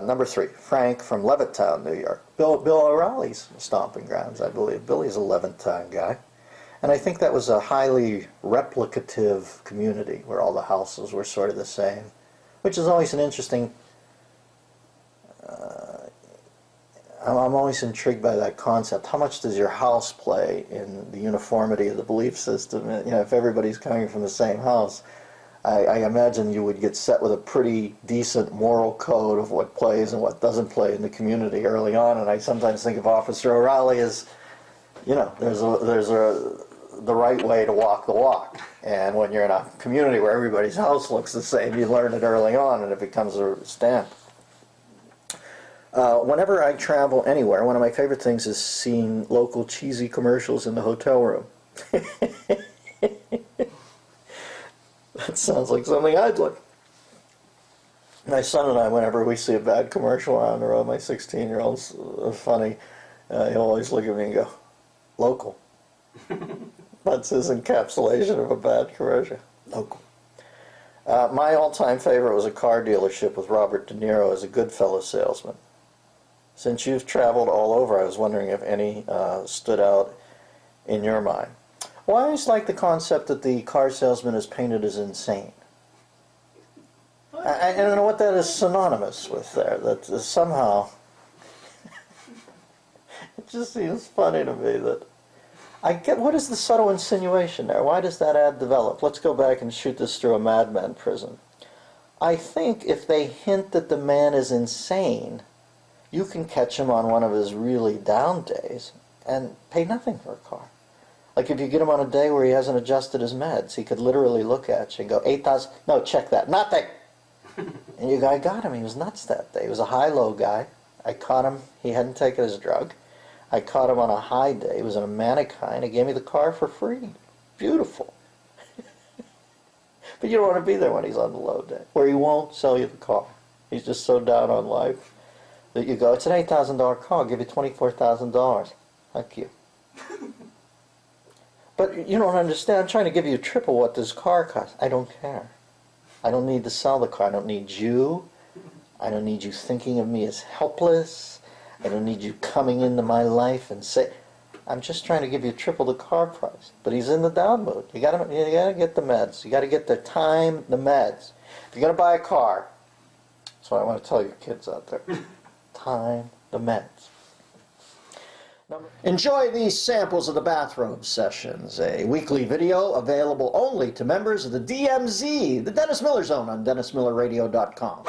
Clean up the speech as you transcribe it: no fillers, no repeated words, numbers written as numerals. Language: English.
Number 3, Frank from Levittown, New York. Bill O'Reilly's stomping grounds, I believe. Billy's a Levittown guy. And I think that was a highly replicative community where all the houses were sort of the same, which is always an interesting... I'm always intrigued by that concept. How much does your house play in the uniformity of the belief system? You know, if everybody's coming from the same house, I imagine you would get set with a pretty decent moral code of what plays and what doesn't play in the community early on. And I sometimes think of Officer O'Reilly as, you know, there's the right way to walk the walk. And when you're in a community where everybody's house looks the same, you learn it early on and it becomes a stamp. Whenever I travel anywhere, one of my favorite things is seeing local cheesy commercials in the hotel room. That sounds like something I'd like. My son and I, whenever we see a bad commercial on the road, my 16-year-old's funny, he'll always look at me and go, local. That's his encapsulation of a bad commercial. Local. My all-time favorite was a car dealership with Robert De Niro as a Goodfellas salesman. Since you've traveled all over, I was wondering if any stood out in your mind. Well, I always like the concept that the car salesman is painted as insane. I don't know what that is synonymous with there. That somehow, it just seems funny to me that I get, what is the subtle insinuation there? Why does that ad develop? Let's go back and shoot this through a madman prism. I think if they hint that the man is insane, you can catch him on one of his really down days and pay nothing for a car. Like if you get him on a day where he hasn't adjusted his meds, he could literally look at you and go, 8,000, no, check that, nothing. And you go, I got him, he was nuts that day. He was a high-low guy. I caught him, he hadn't taken his drug. I caught him on a high day, he was in a manic high, and he gave me the car for free. Beautiful. But you don't want to be there when he's on the low day, where he won't sell you the car. He's just so down on life that you go, it's an $8,000 car, I'll give you $24,000. Thank you. But you don't understand, I'm trying to give you triple what this car costs. I don't care. I don't need to sell the car. I don't need you. I don't need you thinking of me as helpless. I don't need you coming into my life and say, I'm just trying to give you triple the car price. But he's in the down mood. You gotta get the meds. You gotta get the time, the meds. If you're gonna buy a car, that's what I want to tell your kids out there. Time, the meds. Enjoy these samples of the Bathrobe Sessions, a weekly video available only to members of the DMZ, the Dennis Miller Zone, on DennisMillerRadio.com.